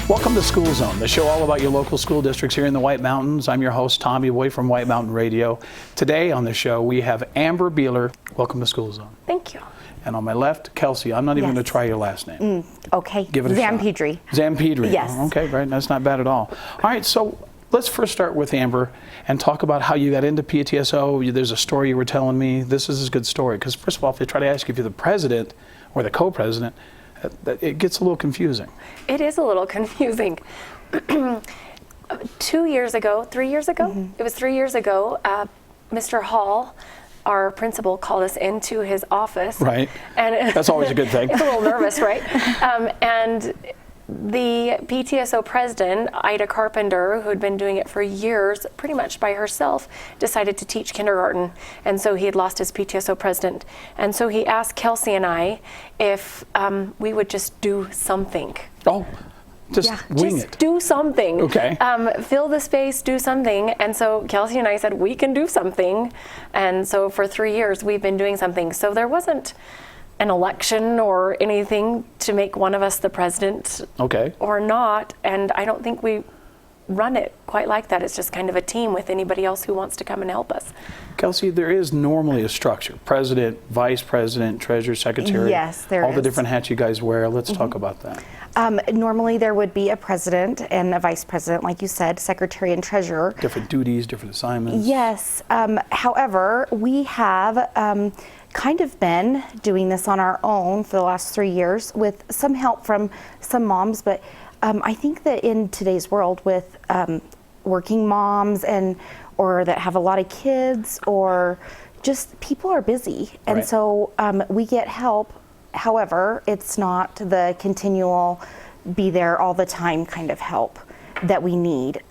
Welcome to School Zone, the show all about your local school districts here in the White Mountains. I'm your host, Tommy Boy from White Mountain Radio. Today on the show, we have Amber Beeler. Welcome to School Zone. Thank you. And on my left, Kelsey. I'm not even going to try your last name. Okay. Give it a shot. Zampedri. Zampedri. Yes. Okay, right. That's not bad at all. All right, so let's first start with Amber and talk about how you got into PTSO. There's a story you were telling me. This is a good story because, first of all, if they try to ask you if you're the president or the co-president, it gets a little confusing. It is a little confusing. 2 years ago, 3 years ago? It was 3 years ago, Mr. Hall, our principal, called us into his office. Right. And that's always a good thing. It's a little nervous, right? And the PTSO president, Ida Carpenter, who had been doing it for years, pretty much by herself, decided to teach kindergarten. And so he had lost his PTSO president. And so he asked Kelsey and I if we would just do something. Oh, just wing just it. Do something. Okay. Fill the space, do something. And so Kelsey and I said, we can do something. And so for 3 years, we've been doing something. So there wasn't an election or anything to make one of us the president or not. And I don't think we run it quite like that. It's just kind of a team with anybody else who wants to come and help us. Kelsey, there is normally a structure. President, vice president, treasurer, secretary. Yes, there all is. The different hats you guys wear. Let's talk about that. Normally there would be a president and a vice president, like you said, secretary and treasurer. Different duties, different assignments. Yes. However, we have kind of been doing this on our own for the last 3 years with some help from some moms, but I think that in today's world with working moms or that have a lot of kids or just people are busy. And so we get help. However, it's not the continual be there all the time kind of help that we need.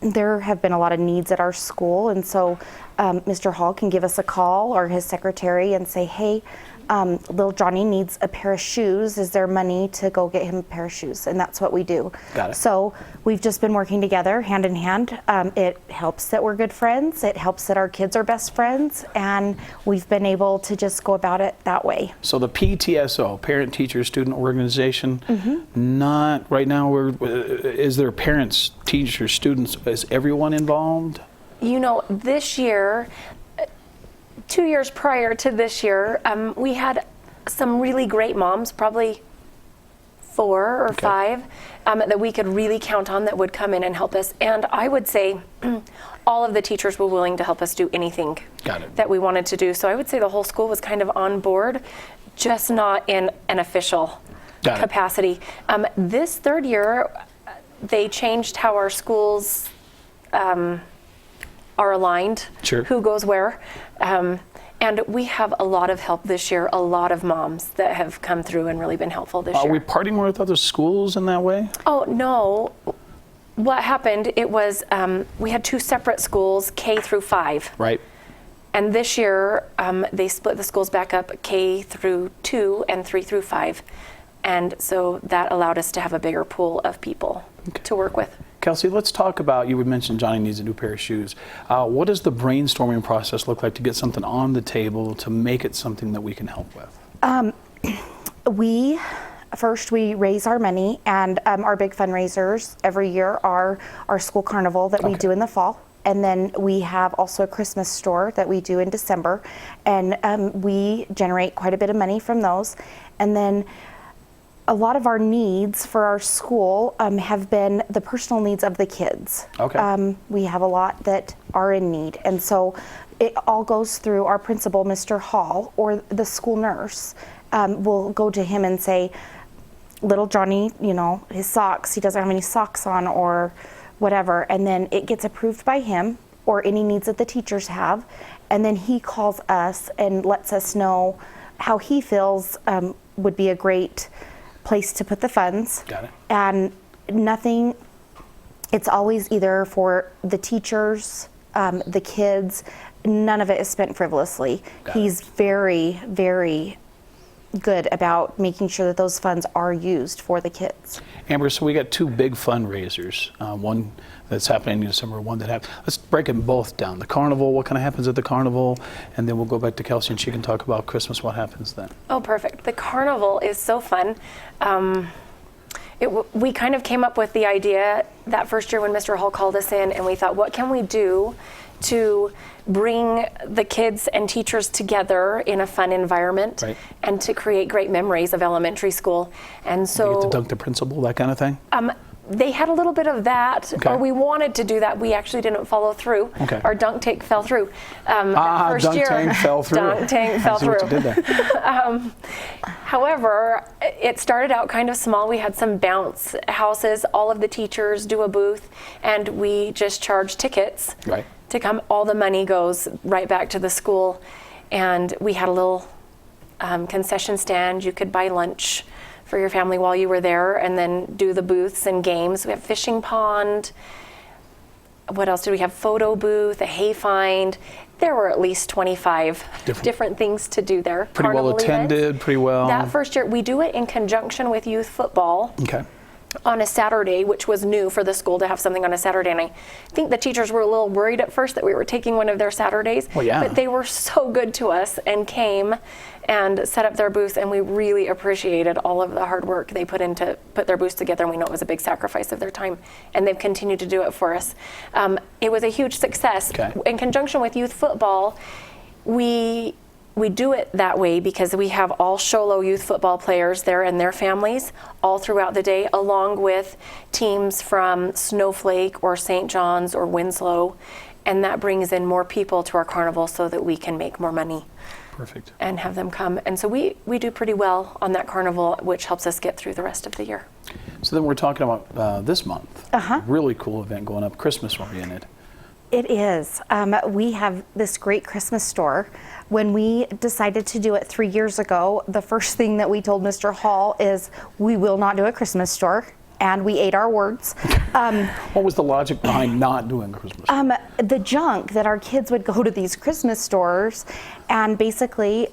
There have been a lot of needs at our school, and so Mr. Hall can give us a call or his secretary and say, hey, little Johnny needs a pair of shoes. Is there money to go get him a pair of shoes? And that's what we do. Got it. So we've just been working together hand in hand. It helps that we're good friends. It helps that our kids are best friends. And we've been able to just go about it that way. So the PTSO, Parent Teacher Student Organization, not right now, is there parents, teachers, students, is everyone involved? You know, this year, 2 years prior to this year, we had some really great moms, probably 4 or 5, that we could really count on that would come in and help us. And I would say all of the teachers were willing to help us do anything that we wanted to do. So I would say the whole school was kind of on board, just not in an official capacity. This third year, they changed how our schools are aligned, who goes where. And we have a lot of help this year, a lot of moms that have come through and really been helpful this year. Are we partnering with other schools in that way? Oh, no. What happened, it was, we had 2 separate schools, K through 5. Right. And this year, they split the schools back up, K through 2 and 3 through 5. And so that allowed us to have a bigger pool of people to work with. Kelsey, let's talk about, you would mention Johnny needs a new pair of shoes. What does the brainstorming process look like to get something on the table to make it something that we can help with? We raise our money, and our big fundraisers every year are our school carnival that we do in the fall. And then we have also a Christmas store that we do in December. And we generate quite a bit of money from those. And then a lot of our needs for our school have been the personal needs of the kids. We have a lot that are in need. And so it all goes through our principal, Mr. Hall, or the school nurse. We'll go to him and say, little Johnny, you know, his socks, he doesn't have any socks on or whatever. And then it gets approved by him or any needs that the teachers have. And then he calls us and lets us know how he feels would be a great place to put the funds. Got it. And nothing, it's always either for the teachers, the kids, none of it is spent frivolously. He's very, very good about making sure that those funds are used for the kids. Amber, so we got 2 big fundraisers, one that's happening in December, one that happened. Let's break them both down. The carnival, what kind of happens at the carnival, and then we'll go back to Kelsey and she can talk about Christmas, what happens then. Oh, perfect. The carnival is so fun. We kind of came up with the idea that first year when Mr. Hall called us in, and we thought, what can we do to bring the kids and teachers together in a fun environment, Right. and to create great memories of elementary school. And You so get to dunk the principal, that kind of thing? they had a little bit of that, Okay. or we wanted to do that. We actually didn't follow through. Okay. Our dunk tank fell through. First dunk year, tank fell through. Dunk tank fell I see what through. you did there. However, it started out kind of small. We had some bounce houses. All of the teachers do a booth, and we just charge tickets Right. to come. All the money goes right back to the school. And we had a little concession stand. You could buy lunch for your family while you were there, and then do the booths and games. We have fishing pond. What else did we have? Photo booth, a hay find. There were at least 25 different things to do there. Pretty well Carnival events. attended, pretty well. That first year, we do it in conjunction with youth football Okay. on a Saturday, which was new for the school to have something on a Saturday. And I think the teachers were a little worried at first that we were taking one of their Saturdays. Well, yeah. But they were so good to us and came and set up their booth, and we really appreciated all of the hard work they put in to put their booths together. And we know it was a big sacrifice of their time, and they've continued to do it for us. It was a huge success. Okay. In conjunction with youth football, we do it that way because we have all Show Low youth football players there and their families all throughout the day, along with teams from Snowflake or St. John's or Winslow, and that brings in more people to our carnival so that we can make more money Perfect. and have them come. And so we do pretty well on that carnival, which helps us get through the rest of the year. So then we're talking about this month. Uh-huh. Really cool event going up, Christmas oriented. It is. We have this great Christmas store. When we decided to do it 3 years ago, the first thing that we told Mr. Hall is we will not do a Christmas store, and we ate our words. What was the logic behind not doing Christmas? The junk that our kids would go to these Christmas stores, and basically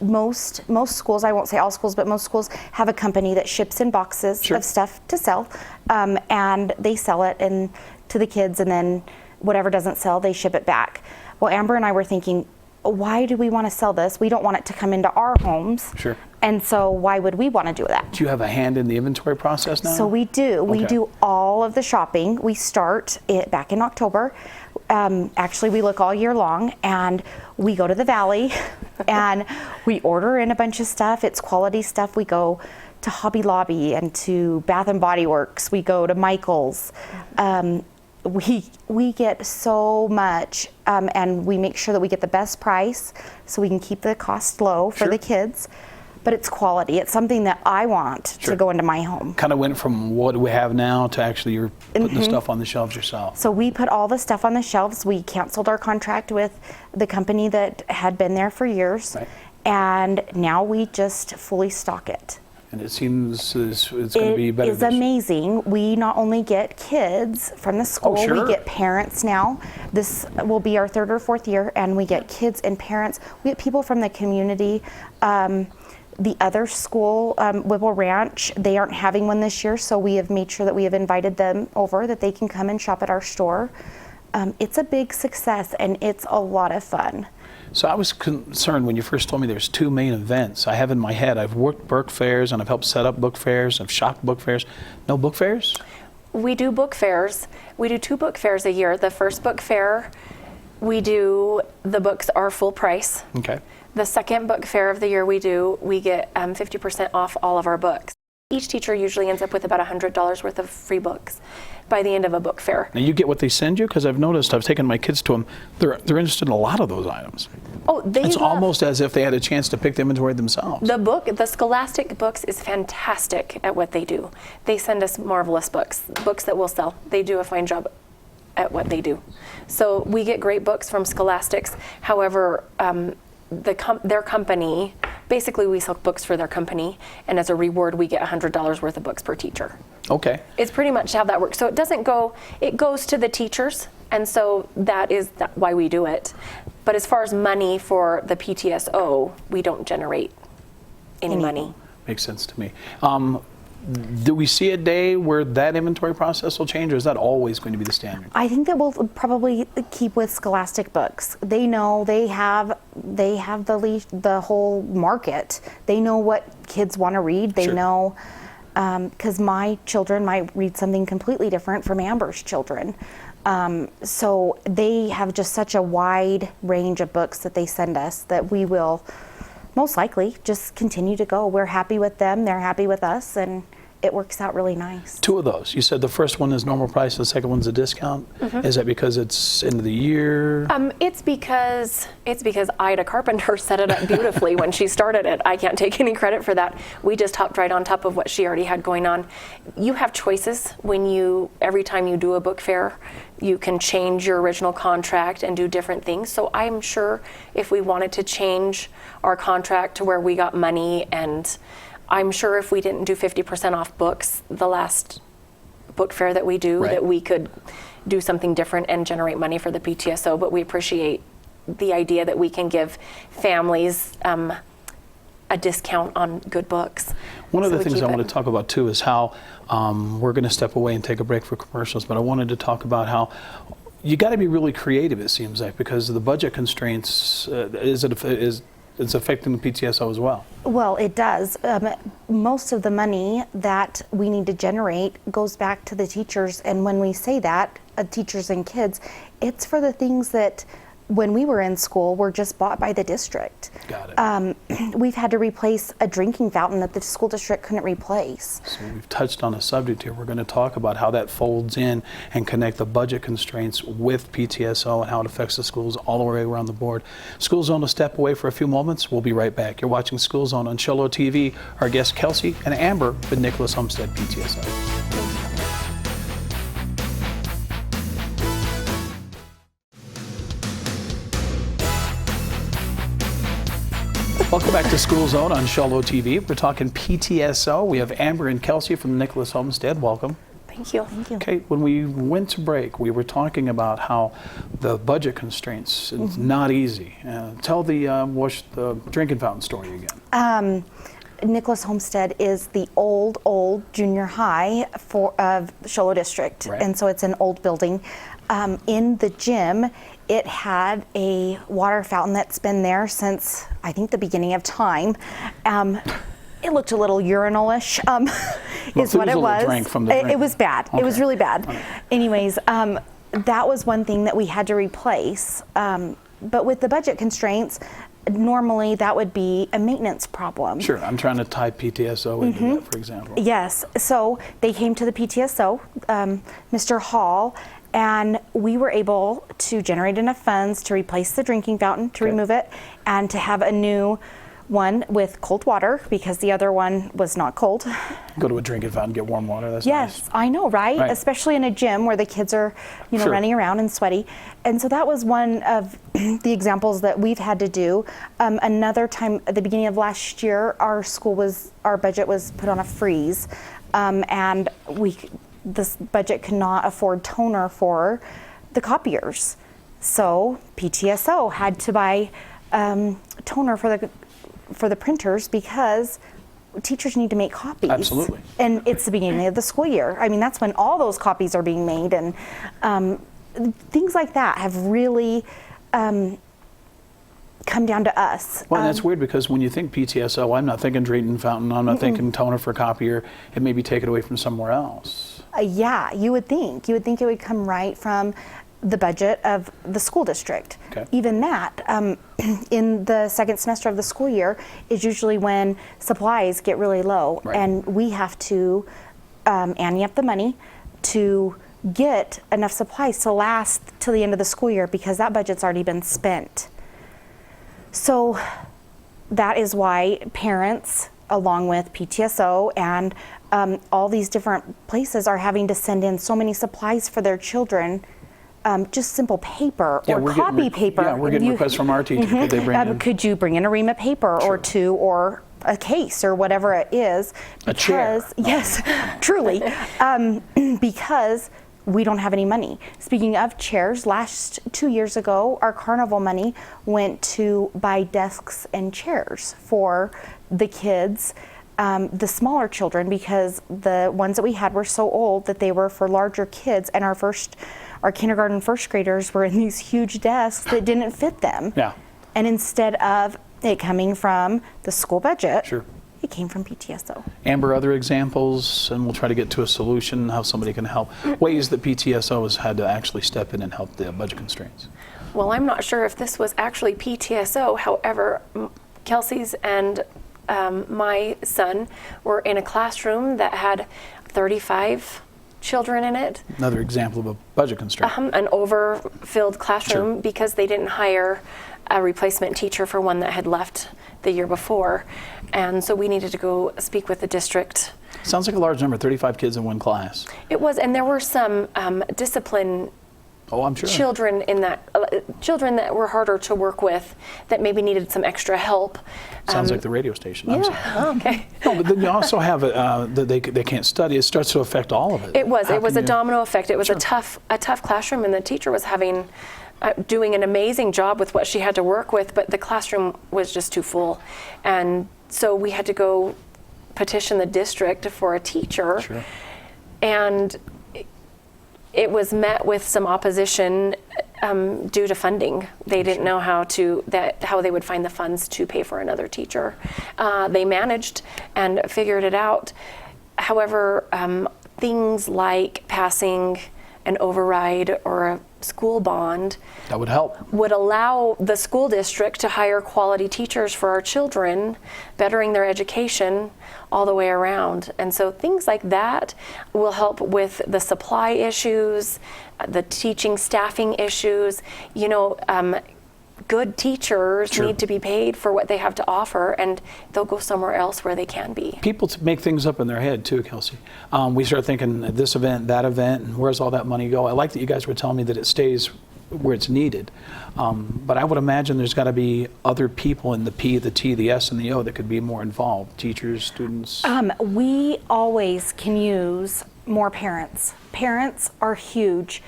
most schools, I won't say all schools, but most schools have a company that ships in boxes Sure. of stuff to sell, and they sell it and to the kids, and then whatever doesn't sell, they ship it back. Well, Amber and I were thinking, why do we want to sell this? We don't want it to come into our homes. Sure. And so why would we want to do that? Do you have a hand in the inventory process now? So we do. We Okay. do all of the shopping. We start it back in October. Actually, we look all year long, and we go to the Valley and we order in a bunch of stuff. It's quality stuff. We go to Hobby Lobby and to Bath and Body Works. We go to Michael's. We get so much, and we make sure that we get the best price so we can keep the cost low for Sure. the kids. But it's quality. It's something that I want Sure. to go into my home. Kind of went from what we have now to actually you're putting the stuff on the shelves yourself. So we put all the stuff on the shelves. We canceled our contract with the company that had been there for years. Right. And now we just fully stock it. And it seems it's going to be It better is this year. amazing. We not only get kids from the school, sure. we get parents now. This will be our third or fourth year, and we get kids and parents. We get people from the community. The other school, Whipple Ranch, they aren't having one this year, so we have made sure that we have invited them over, that they can come and shop at our store. It's a big success, and it's a lot of fun. So I was concerned when you first told me there's two main events. I have in my head, I've worked book fairs and I've helped set up book fairs. I've shopped book fairs. No book fairs? We do book fairs. We do 2 book fairs a year. The first book fair, the books are full price. Okay. The second book fair of the year we get 50% off all of our books. Each teacher usually ends up with about $100 worth of free books by the end of a book fair. Now you get what they send you? Because I've noticed, I've taken my kids to them, they're interested in a lot of those items. Oh, It's almost as if they had a chance to pick the inventory themselves. The Scholastic Books is fantastic at what they do. They send us marvelous books that will sell. They do a fine job at what they do. So we get great books from Scholastics. However, their company, basically we sell books for their company, and as a reward we get $100 worth of books per teacher. Okay. It's pretty much how that works. So it goes to the teachers, and so that is why we do it. But as far as money for the PTSO, we don't generate any money. Makes sense to me. Do we see a day where that inventory process will change, or is that always going to be the standard? I think that we'll probably keep with Scholastic Books. They know they have the whole market. They know what kids want to read. They Sure. know because my children might read something completely different from Amber's children. So they have just such a wide range of books that they send us that we will most likely just continue to go. We're happy with them, they're happy with us, and it works out really nice. Two of those. You said the first one is normal price, the second one's a discount. Is that because it's end of the year? It's because Ida Carpenter set it up beautifully when she started it. I can't take any credit for that. We just hopped right on top of what she already had going on. You have choices every time you do a book fair. You can change your original contract and do different things. So I'm sure if we wanted to change our contract to where we got money, and I'm sure if we didn't do 50% off books the last book fair that we do, Right. that we could do something different and generate money for the PTSO. But we appreciate the idea that we can give families a discount on good books. One of So the we things keep I it. want to talk about too is how we're going to step away and take a break for commercials, but I wanted to talk about how you got to be really creative, it seems like, because of the budget constraints it's affecting the PTSO as well. Well, it does. Most of the money that we need to generate goes back to the teachers, and when we say that, teachers and kids, it's for the things that when we were in school were just bought by the district. Got it. We've had to replace a drinking fountain that the school district couldn't replace. So we've touched on a subject here. We're going to talk about how that folds in and connect the budget constraints with PTSO and how it affects the schools all the way around the board. School Zone will step away for a few moments. We'll be right back. You're watching School Zone on Sholo TV. Our guests Kelsey and Amber with Nicholas Homestead PTSO. Welcome back to School Zone on Sholo TV. We're talking PTSO. We have Amber and Kelsey from Nicholas Homestead. Welcome. Thank you. Thank you. Okay, when we went to break, we were talking about how the budget constraints is not easy. Tell the drinking fountain story again. Nicholas Homestead is the old junior high of Sholo District, Right. and so it's an old building. In the gym, it had a water fountain that's been there since I think the beginning of time. It looked a little urinal-ish, is what it was. Drank from the It drink. was bad. It was Okay. really bad. Anyways, that was one thing that we had to replace. But with the budget constraints, normally that would be a maintenance problem. Sure, I'm trying to tie PTSO into that, for example. Yes, so they came to the PTSO, Mr. Hall, and we were able to generate enough funds to replace the drinking fountain, to Okay. remove it, and to have a new one with cold water because the other one was not cold. Go to a drinking fountain, get warm water. That's Yes, nice. I know, right? Right. Especially in a gym where the kids are, Sure. running around and sweaty. And so that was one of the examples that we've had to do. Another time at the beginning of last year, our budget was put on a freeze, and this budget could not afford toner for the copiers. So PTSO had to buy toner for the printers because teachers need to make copies. Absolutely. And it's the beginning of the school year. I mean, that's when all those copies are being made, and things like that have really come down to us. Well, that's weird because when you think PTSO, I'm not thinking drinking fountain, I'm not thinking toner for copier. It may be taken away from somewhere else. Yeah, you would think. You would think it would come right from the budget of the school district. Okay. Even that, in the second semester of the school year, is usually when supplies get really low, Right. and we have to ante up the money to get enough supplies to last till the end of the school year because that budget's already been spent. So that is why parents, along with PTSO and all these different places, are having to send in so many supplies for their children. Just simple paper or we're getting copy paper. Yeah, we're getting requests from our teachers. Could they bring in Could you bring in a ream of paper Sure. or two, or a case, or whatever it is? A chair. Yes, truly, because we don't have any money. Speaking of chairs, 2 years ago, our carnival money went to buy desks and chairs for the kids, the smaller children, because the ones that we had were so old that they were for larger kids, and our kindergarten first graders were in these huge desks that didn't fit them. Yeah. And instead of it coming from the school budget, Sure. it came from PTSO. Amber, other examples, and we'll try to get to a solution, how somebody can help. Ways that PTSO has had to actually step in and help the budget constraints. Well, I'm not sure if this was actually PTSO. However, Kelsey's and my son were in a classroom that had 35 children in it. Another example of a budget constraint. An overfilled classroom Sure. because they didn't hire a replacement teacher for one that had left the year before. And so we needed to go speak with the district. Sounds like a large number, 35 kids in one class. It was, and there were some discipline Oh, I'm sure. children in that children that were harder to work with that maybe needed some extra help. Sounds like the radio station. I'm sorry. Yeah. Okay. No, but then you also have that they can't study. It starts to affect all of it. It was. How It was can a you- domino effect. It was Sure. a tough classroom, and the teacher was doing an amazing job with what she had to work with, but the classroom was just too full, and so we had to go petition the district for a teacher, Sure. and it was met with some opposition due to funding. They didn't know how they would find the funds to pay for another teacher. They managed and figured it out. However, things like passing an override or a school bond That would help. would allow the school district to hire quality teachers for our children, bettering their education all the way around. And so things like that will help with the supply issues, the teaching staffing issues. You know, good teachers Sure. need to be paid for what they have to offer, and they'll go somewhere else where they can be. People make things up in their head too, Kelsey. We start thinking this event, that event, and where's all that money go? I like that you guys were telling me that it stays where it's needed. But I would imagine there's got to be other people in the P, the T, the S, and the O that could be more involved. Teachers, students. We always can use more parents. Parents are huge.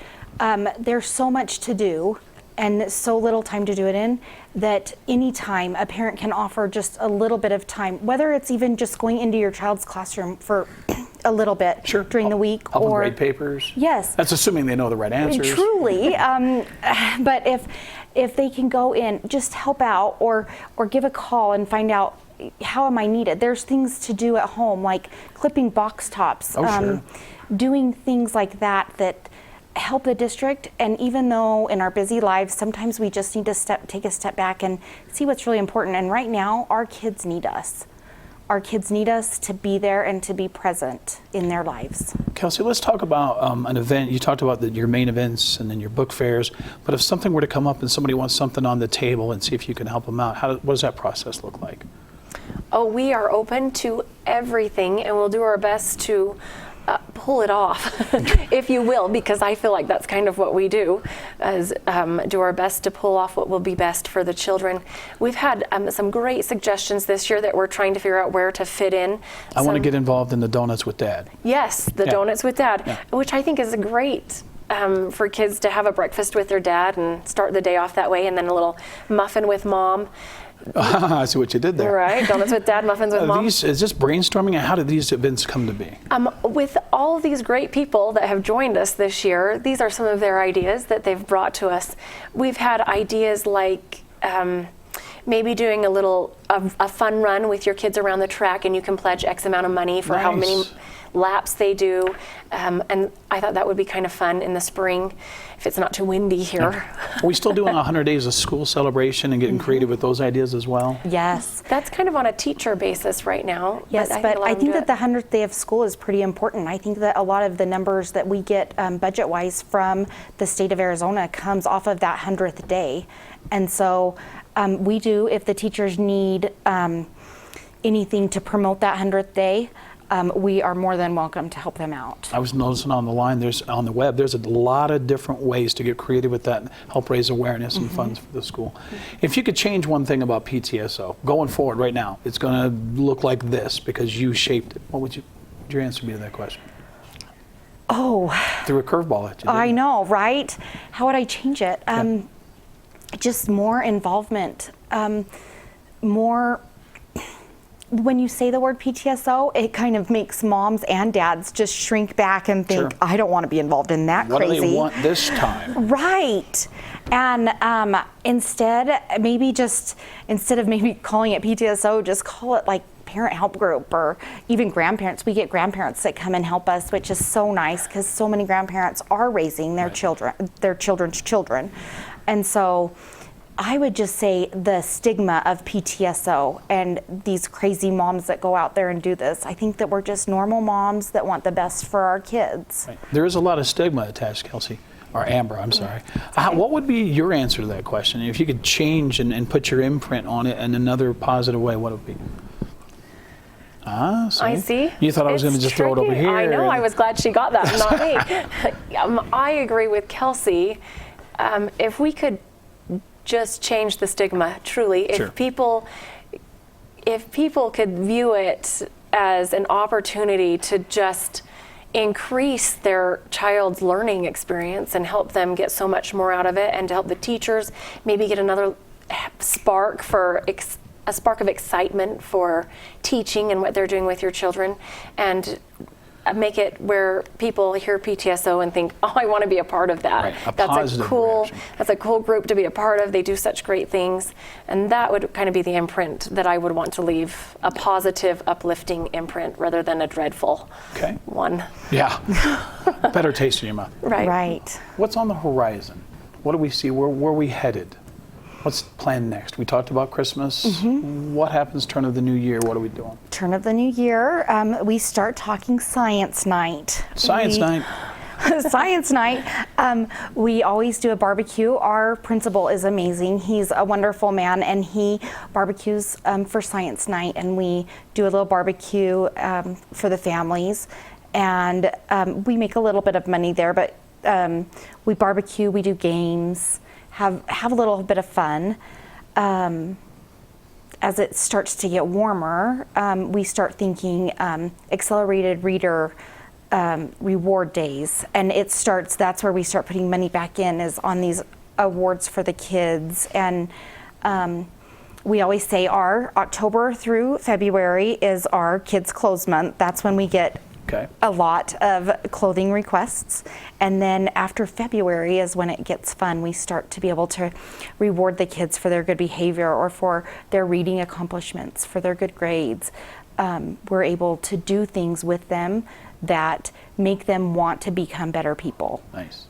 There's so much to do and so little time to do it in that anytime a parent can offer just a little bit of time, whether it's even just going into your child's classroom for a little bit Sure. during the week, Help them or grade papers. Yes. That's assuming they know the right answers. Truly, but if they can go in, just help out, or give a call and find out how am I needed. There's things to do at home, like clipping box tops, Oh, sure. doing things like that help the district. And even though in our busy lives, sometimes we just need to take a step back and see what's really important. And right now, our kids need us. Our kids need us to be there and to be present in their lives. Kelsey, let's talk about an event. You talked about your main events and then your book fairs, but if something were to come up and somebody wants something on the table and see if you can help them out, what does that process look like? Oh, we are open to everything, and we'll do our best to pull it off, if you will, because I feel like that's kind of what we do, is do our best to pull off what will be best for the children. We've had some great suggestions this year that we're trying to figure out where to fit in. I want to Some- get involved in the Donuts with Dad. Yes, the Yeah. Donuts with Dad, Yeah. which I think is great for kids to have a breakfast with their dad and start the day off that way, and then a little muffin with Mom. I see what you did there. Right, Donuts with Dad, muffins with Mom. Is this brainstorming? How did these events come to be? With all of these great people that have joined us this year, these are some of their ideas that they've brought to us. We've had ideas like maybe doing a fun run with your kids around the track, and you can pledge X amount of money for how many Nice. laps they do. And I thought that would be kind of fun in the spring if it's not too windy here. Are we still doing 100 days of school celebration and getting creative with those ideas as well? Yes. That's kind of on a teacher basis right now. Yes, a but lot I of them think do that the 100th day of school is pretty important. I think that a lot of the numbers that we get budget-wise from the state of Arizona comes off of that 100th day. And so we do, if the teachers need anything to promote that 100th day, we are more than welcome to help them out. I was noticing on the web, there's a lot of different ways to get creative with that and help raise awareness and funds for the school. If you could change one thing about PTSO, going forward right now, it's going to look like this because you shaped it. What would your answer be to that question? Oh, Threw a curveball at you. I didn't know, right? How would I change it? Just more involvement, more. When you say the word PTSO, it kind of makes moms and dads just shrink back and think, Sure. I don't want to be involved in that What crazy. do they want this time? Right. And instead of maybe calling it PTSO, just call it like parent help group or even grandparents. We get grandparents that come and help us, which is so nice because so many grandparents are raising their children, their children's children. And so I would just say the stigma of PTSO and these crazy moms that go out there and do this. I think that we're just normal moms that want the best for our kids. Right. There is a lot of stigma attached, Kelsey, or Amber, I'm sorry. What would be your answer to that question? If you could change and put your imprint on it in another positive way, what would it be? See? I see. You thought I was It's going to just throw it over tricky. here. I know. and- I was glad she got that, not me. I agree with Kelsey. If we could just change the stigma, truly, Sure. if people could view it as an opportunity to just increase their child's learning experience and help them get so much more out of it, and to help the teachers maybe get another spark for a spark of excitement for teaching and what they're doing with your children, and make it where people hear PTSO and think, oh, I want to be a part of that. Right, a That's positive reaction. That's a cool group to be a part of. They do such great things. And that would kind of be the imprint that I would want to leave, a positive, uplifting imprint rather than a dreadful Okay. one. Yeah. Better taste in your mouth. Right. Right. What's on the horizon? What do we see? Where are we headed? What's planned next? We talked about Christmas. Mm-hmm. What happens turn of the new year? What are we doing? Turn of the new year, we start talking science night. Science night. Science night. We always do a barbecue. Our principal is amazing. He's a wonderful man, and he barbecues for science night, and we do a little barbecue for the families, and we make a little bit of money there, but we barbecue, we do games, have a little bit of fun. As it starts to get warmer, we start thinking accelerated reader reward days, and that's where we start putting money back in, is on these awards for the kids. And we always say our October through February is our kids clothes month. That's when we get Okay. a lot of clothing requests, and then after February is when it gets fun. We start to be able to reward the kids for their good behavior or for their reading accomplishments, for their good grades. We're able to do things with them that make them want to become better people. Nice.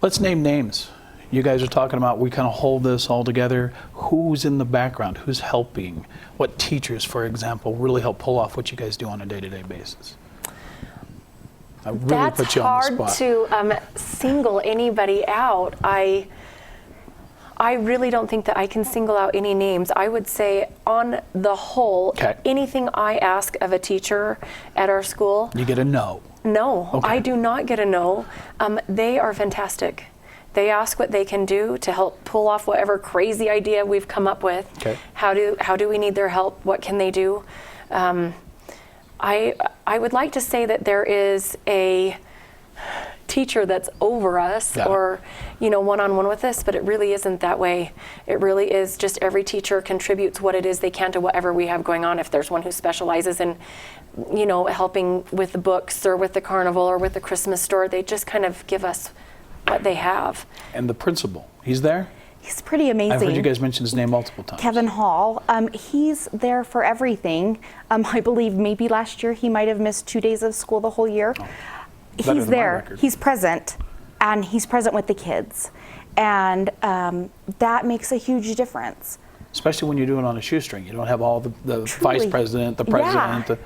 Let's name names. You guys are talking about, we kind of hold this all together. Who's in the background? Who's helping? What teachers, for example, really help pull off what you guys do on a day-to-day basis? I really That's put you on the hard spot. to single anybody out. I really don't think that I can single out any names. I would say, on the whole, Okay. anything I ask of a teacher at our school, You get a no. no, Okay. I do not get a no. They are fantastic. They ask what they can do to help pull off whatever crazy idea we've come up with. Okay. How do we need their help? What can they do? I would like to say that there is a teacher that's over us, Yeah. or one-on-one with us, but it really isn't that way. It really is just every teacher contributes what it is they can to whatever we have going on. If there's one who specializes in helping with the books or with the carnival or with the Christmas store, they just kind of give us what they have. And the principal, he's there? He's pretty amazing. I've heard you guys mention his name multiple times. Kevin Hall, he's there for everything. I believe maybe last year he might have missed 2 days of school the whole year. Better He's than my there, record. he's present, and he's present with the kids. And that makes a huge difference. Especially when you do it on a shoestring. You don't have all the vice Truly. president, the Yeah. president.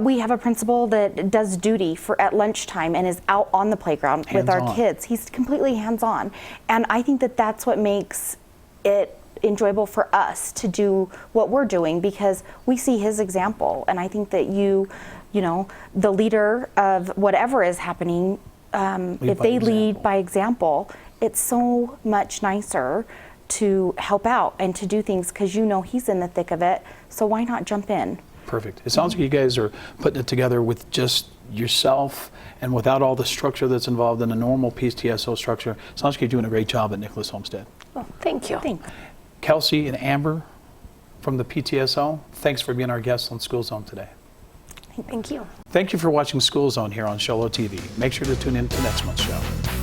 We have a principal that does duty at lunchtime and is out on the playground with our Hands-on. kids. He's completely hands-on. And I think that that's what makes it enjoyable for us to do what we're doing, because we see his example. And I think that the leader of whatever is happening, if by they example. lead by example, it's so much nicer to help out and to do things, because he's in the thick of it. So why not jump in? Perfect. It sounds like you guys are putting it together with just yourself and without all the structure that's involved in a normal PTSO structure. Sounds like you're doing a great job at Nicholas Homestead. Oh, thank you. Thanks. Kelsey and Amber from the PTSO, thanks for being our guests on School Zone today. Thank you. Thank you for watching School Zone here on Sholo TV. Make sure to tune in to next month's show.